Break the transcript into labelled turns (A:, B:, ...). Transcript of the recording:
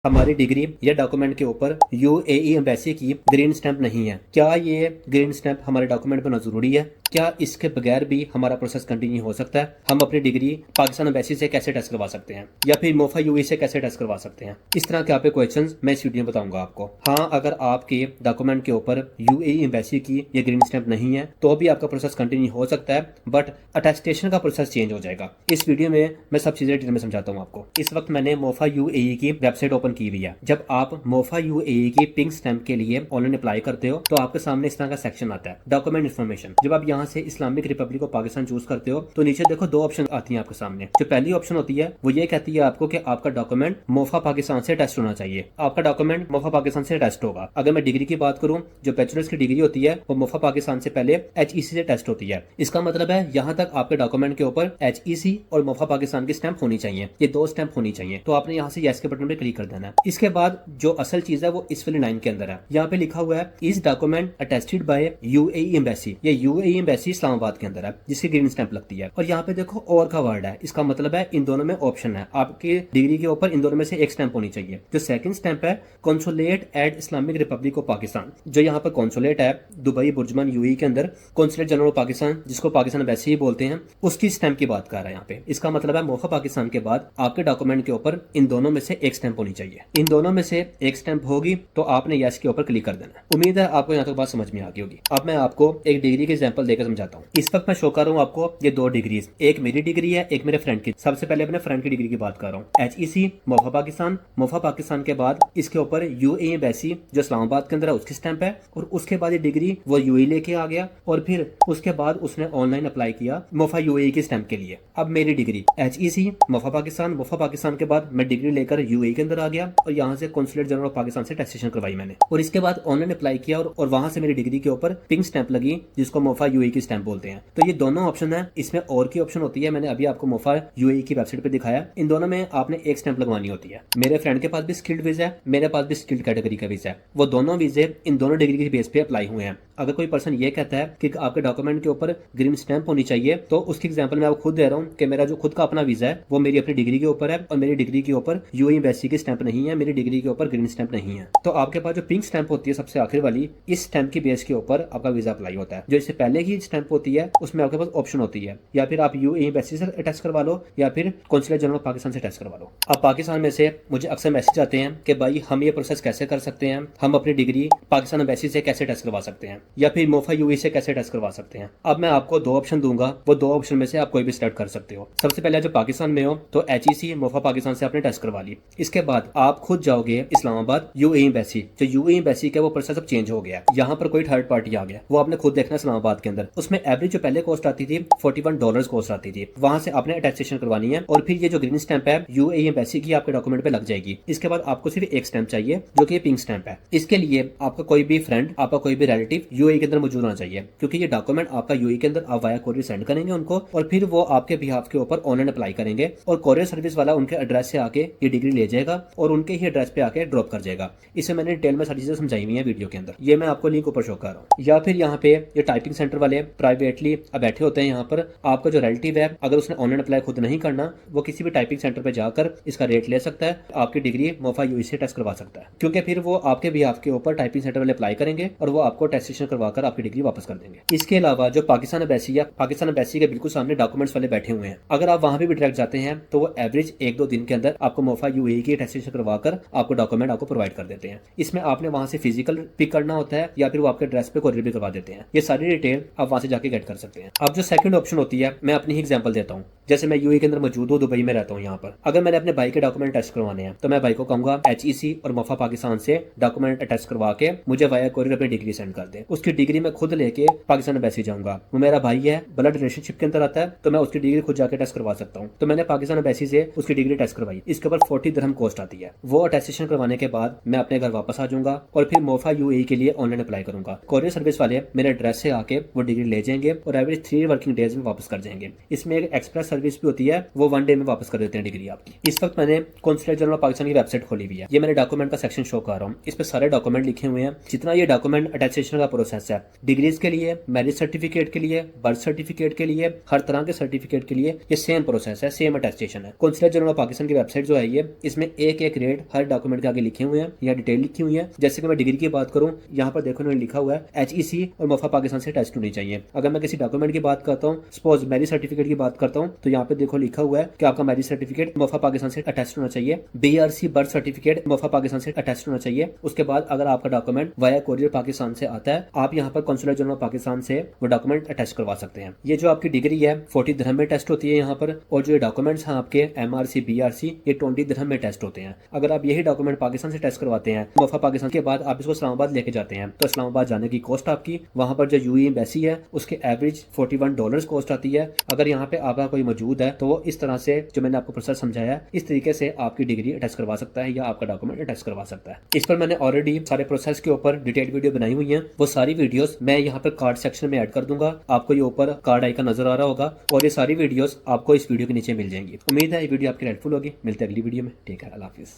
A: हमारी डिग्री या डॉक्यूमेंट के ऊपर यूएई एम्बेसी की ग्रीन स्टैंप नहीं है। क्या ये ग्रीन स्टैंप हमारे डॉक्यूमेंट पर जरूरी है? क्या इसके बगैर भी हमारा प्रोसेस कंटिन्यू हो सकता है? हम अपनी डिग्री पाकिस्तान एम्बेसी से कैसे टेस्ट करवा सकते हैं या फिर मोफा यूएई से कैसे टेस्ट करवा सकते हैं? इस तरह के आपके क्वेश्चंस मैं इस वीडियो में बताऊंगा आपको। हाँ, अगर आपके डॉक्यूमेंट के ऊपर यूएई एम्बेसी की ये ग्रीन स्टैंप नहीं है तो भी आपका प्रोसेस कंटिन्यू हो सकता है, बट अटेस्टेशन का प्रोसेस चेंज हो जाएगा। इस वीडियो में मैं सब चीजें डिटेल में समझाता हूँ आपको। इस वक्त मैंने मोफा यूएई की वेबसाइट ओपन की हुई है। जब आप मोफा यूएई की पिंक स्टैंप के लिए ऑनलाइन अप्लाई करते हो तो आपके सामने इस तरह का सेक्शन आता है, डॉक्यूमेंट इन्फॉर्मेशन। जब आप यहाँ से Islamic Republic of Pakistan choose करते हो तो नीचे देखो दो ऑप्शन आती है आपके सामने। जो पहली ऑप्शन होती है वो ये कहती है आपको कि आपका डॉक्यूमेंट मोफा पाकिस्तान से टेस्ट होना चाहिए। आपका डॉक्यूमेंट मोफा पाकिस्तान से टेस्ट होगा। अगर मैं डिग्री की बात करूं, जो बैचलर्स की डिग्री होती है वो मोफा पाकिस्तान से पहले एचईसी से टेस्ट होती है। इसका मतलब है यहाँ तक आपके डॉक्यूमेंट के ऊपर एचईसी और मोफा पाकिस्तान की स्टैंप होनी चाहिए। ये दो स्टैंप होनी चाहिए। तो आपने यहाँ से यस के बटन पे क्लिक कर देना है। इसके बाद जो असल चीज है वो इस वाली लाइन के अंदर है। यहाँ पे लिखा हुआ है इस document attested bye UAE embassy. ये यूएई एम्बेसी इस्लामाबाद के अंदर है जिसकी ग्रीन स्टैंप लगती है। और यहाँ पे देखो और का वर्ड है। इसका मतलब है इन दोनों में ऑप्शन है। आपकी डिग्री के ऊपर इन दोनों में से एक स्टैंप होनी चाहिए। जो सेकंड स्टैंप है consulate at Islamic Republic of Pakistan. जो यहाँ पर कॉन्सुलेट है दुबई बुर्जमान यूएई के अंदर, कॉन्सुलेट जनरल ऑफ पाकिस्तान जिसको पाकिस्तान एम्बेसी ही बोलते हैं, उसकी स्टैंप की बात कर रहा है यहाँ पे। इसका मतलब है मोफा पाकिस्तान के बाद आपके डॉक्यूमेंट के ऊपर इन दोनों में से एक स्टैंप होनी चाहिए। इन दोनों में से एक स्टैंप होगी तो आपने यस के ऊपर क्लिक कर देना। उम्मीद है आपको यहाँ तक बात समझ में आ गई होगी। अब मैं आपको एक डिग्री के एग्जांपल देकर समझाता हूँ। इस वक्त मैं शो कर रहा हूँ आपको ये दो डिग्रीज, एक मेरी डिग्री है, एक मेरे फ्रेंड की। सबसे पहले अपने फ्रेंड की डिग्री की बात कर रहा हूँ। HEC MOFA Pakistan. MOFA Pakistan के बाद इसके ऊपर यूएई एम्बेसी जो इस्लामाबाद के अंदर है उसकी स्टैंप है। और उसके बाद ये डिग्री वो यूएई लेके आ गया और फिर उसके बाद उसने ऑनलाइन अप्लाई किया मोफा यूएई की स्टैंप के लिए। अब मेरी degree HEC MOFA Pakistan. MOFA Pakistan के बाद मैं डिग्री लेकर यूएई के अंदर आ गया और यहाँ से कॉन्सुलेट जनरल ऑफ पाकिस्तान से टेस्टेशन करवाई मैंने। और इसके बाद ऑनलाइन अप्लाई किया और वहां से मेरी डिग्री के ऊपर पिंक स्टैंप लगी जिसको मोफा यूएई की स्टैंप बोलते हैं। तो ये दोनों ऑप्शन है। इसमें और की ऑप्शन होती है, मैंने अभी आपको मोफा यूएई की वेबसाइट पे दिखाया। इन दोनों में आपने एक स्टैंप लगवानी होती है। मेरे फ्रेंड के पास भी स्किल्ड वीजा है, मेरे पास भी स्किल्ड कैटेगरी का वीजा है। वो दोनों वीजे इन दोनों डिग्री के बेस पे अप्लाई हुए हैं। अगर कोई पर्सन ये कहता है कि आपके डॉक्यूमेंट के ऊपर ग्रीन स्टैंप होनी चाहिए तो उसकी एग्जांपल मैं आपको खुद दे रहा हूँ कि मेरा जो खुद का अपना वीजा है वो मेरी अपनी डिग्री के ऊपर है और मेरी डिग्री के ऊपर यूएई एम्बेसी की स्टैंप नहीं है, मेरी डिग्री के ऊपर ग्रीन स्टैंप नहीं है। तो आपके पास जो पिंक स्टैंप होती है सबसे आखिर वाली, इस स्टैंप की बेस के ऊपर आपका वीजा अप्लाई होता है। जो इससे पहले की स्टैंप होती है उसमें आपके पास ऑप्शन होती है, या फिर आप यूएई एम्बेसी से टेस्ट करवा लो या फिर कॉन्सुलेट जनरल ऑफ पाकिस्तान से टेस्ट करवा लो। अब पाकिस्तान में से मुझे अक्सर मैसेज आते हैं कि भाई हम ये प्रोसेस कैसे कर सकते हैं, हम अपनी डिग्री पाकिस्तान एम्बेसी से कैसे टेस्ट करवा सकते हैं या फिर मोफा यूएई से कैसे टेस्ट करवा सकते हैं। अब मैं आपको दो ऑप्शन दूंगा, वो दो ऑप्शन में से आप कोई भी सिलेक्ट कर सकते हो। सबसे पहले जो पाकिस्तान में हो तो एचईसी मोफा पाकिस्तान से आपने टेस्ट करवा ली। इसके बाद आप खुद जाओगे इस्लामाबाद यूएई एम्बेसी। जो यूएई एम्बेसी का वो प्रोसेस अब चेंज हो गया, यहाँ पर कोई थर्ड पार्टी आ गया, वो आपने खुद देखना इस्लामाबाद के अंदर। उसमें एवरेज जो पहले कॉस्ट आती थी $41 कॉस्ट आती थी, वहां से आपने अटेस्टेशन करवानी है और फिर ये जो ग्रीन स्टैंप है यूएई एम्बेसी की आपके डॉक्यूमेंट पे लग जाएगी। इसके बाद आपको सिर्फ एक स्टैंप चाहिए जो कि पिंक स्टैंप है। इसके लिए आपका कोई भी फ्रेंड, आपका कोई भी रिलेटिव यूएई के अंदर मौजूद होना चाहिए, क्योंकि ये डॉक्यूमेंट आपका यूएई के अंदर आप वाया कोरियर सेंड करेंगे उनको और फिर वो आपके बिहाफ के ऊपर ऑनलाइन अप्लाई करेंगे और कोरियर सर्विस वाला उनके एड्रेस से आके ये डिग्री ले जाएगा और उनके ही एड्रेस पे आके ड्रॉप कर जाएगा। इसे मैंने डिटेल में सारी चीजें समझाई हुई है वीडियो के अंदर, ये मैं आपको लिंक ऊपर शो कर रहा हूँ। या फिर यहाँ पे ये टाइपिंग सेंटर वाले प्राइवेटली बैठे होते हैं, यहाँ पर आपका जो रिलेटिव है अगर उसने ऑनलाइन अप्लाई खुद नहीं करना, वो किसी भी टाइपिंग सेंटर पे जाकर इसका रेट ले सकता है, आपकी डिग्री मोफा यूएई से टेस्ट करवा सकता है, क्योंकि फिर वो आपके बिहाफ के ऊपर टाइपिंग सेंटर वाले अप्लाई करेंगे और वो आपको टेस्टेशन करवाकर आपकी डिग्री वापस कर देंगे। इसके अलावा जो पाकिस्तान एम्बेसी या पाकिस्तान एम्बेसी के बिल्कुल सामने डॉक्यूमेंट्स वाले बैठे हुए हैं, अगर आप वहां भी डायरेक्ट जाते हैं तो वो एवरेज 1-2 दिन के अंदर आपको मोफा यूएई की टेस्टेशन करवाकर आपको डॉक्यूमेंट आपको प्रोवाइड कर देते हैं। इसमें आपने वहां से फिजिकल पिक करना होता है या फिर वो आपके एड्रेस पे कोरियर भी करवा देते हैं। ये सारी डिटेल आप वहां से जाके गेट कर सकते हैं। अब जो सेकंड ऑप्शन होती है, मैं अपनी ही एग्जांपल देता हूँ। जैसे मैं यूएई के अंदर मौजूद हूँ, दुबई में रहता हूँ। यहाँ पर अगर मैंने अपने भाई के डॉक्यूमेंट टेस्ट करवाने हैं तो मैं भाई को कहूंगा एचईसी और मोफा पाकिस्तान से डॉक्यूमेंट अटैच करवा के मुझे वाया कोरियर अपनी डिग्री सेंड कर दे। उसकी डिग्री मैं खुद लेके पाकिस्तान एम्बेसी जाऊंगा। वो मेरा भाई है, ब्लड रिलेशनशिप के अंदर आता है, तो मैं उसकी डिग्री खुद जाके टेस्ट करवा सकता हूँ। तो मैंने पाकिस्तान एम्बेसी से उसकी डिग्री टेस्ट करवाई, इसके ऊपर 40 दिरहम कॉस्ट आती है। वो अटेस्टेशन करवाने के बाद मैं अपने घर वापस आ जाऊंगा और फिर मोफा यूएई के लिए ऑनलाइन अप्लाई करूंगा। कोरियर सर्विस वाले मेरे एड्रेस से आके वो डिग्री ले जाएंगे और एवरेज 3 वर्किंग डेज में वापस कर जाएंगे। इसमें एक एक्सप्रेस सर्विस भी होती है, वो 1 डे में वापस कर देते हैं डिग्री आपकी। इस वक्त मैंने कॉन्सुलेट जनरल ऑफ पाकिस्तान की वेबसाइट खोली हुई है, ये मैंने डॉक्यूमेंट का सेक्शन शो कर रहा हूँ। इस पे सारे डॉक्यूमेंट लिखे हुए हैं, जितना ये डॉक्यूमेंट अटेस्टेशन का प्रोसेस है, डिग्रीज के लिए, मैरिज सर्टिफिकेट के लिए, बर्थ सर्टिफिकेट के लिए, हर तरह के सर्टिफिकेट के लिए ये सेम प्रोसेस है, सेम अटेस्टेशन है। कॉन्सुलेट जनरल ऑफ पाकिस्तान की वेबसाइट जो है ये, इसमें एक एक रेट हर डॉक्यूमेंट के आगे लिखे हुए हैं या डिटेल लिखी हुई है। जैसे कि मैं डिग्री की बात करूं, यहाँ पर देखो उन्होंने लिखा हुआ है HEC और मुआफा पाकिस्तान से अटैच होनी चाहिए। अगर मैं किसी डॉक्यूमेंट की बात करता हूँ, सपोज मैरिज सर्टिफिकेट की बात करता हूँ, तो यहाँ पे देखो लिखा हुआ है कि आपका मैरिज सर्टिफिकेट मुआफा पाकिस्तान से अटैच होना चाहिए। BRC बर्थ सर्टिफिकेट मुआफा पाकिस्तान से अटैच होना चाहिए। उसके बाद अगर आपका डॉक्यूमेंट वाया कोरियर पाकिस्तान से आता है, आप यहाँ पर कौंसुलेट जनरल पाकिस्तान से वो डॉक्यूमेंट अटैच करवा सकते हैं। ये जो आपकी डिग्री है 40 दिरहम में टेस्ट होती है यहाँ पर, और जो डॉक्यूमेंट्स हैं आपके MRC BRC ये 20 दिरहम में टेस्ट होते हैं। अगर आप यही डॉक्यूमेंट पाकिस्तान से टेस्ट करवाते हैं मुआफा पाकिस्तान के बाद आप इसको इस्लामाबाद लेके जाते हैं, तो इस्लामाबाद जाने की कॉस्ट आपकी, वहां पर जो UAE एम्बेसी है उसके एवरेज $41 कॉस्ट आती है। अगर यहाँ पे आपका कोई मौजूद है तो वो इस तरह से जो मैंने आपको प्रोसेस समझाया इस तरीके से आपकी डिग्री अटैच करवा सकता है या आपका डॉक्यूमेंट अटैच करवा सकता है। इस पर मैंने ऑलरेडी सारे प्रोसेस के ऊपर डिटेल वीडियो बनाई हुई है। वो सारी वीडियोस मैं यहाँ पर कार्ड सेक्शन में ऐड कर दूंगा। आपको ये ऊपर कार्ड आइकन नजर आ रहा होगा और ये सारी वीडियोस आपको इस वीडियो के नीचे मिल जाएंगी। उम्मीद है ये वीडियो आपकी हेल्पफुल होगी। मिलते हैं अगली वीडियो में। ठीक है, अल्लाह हाफिज।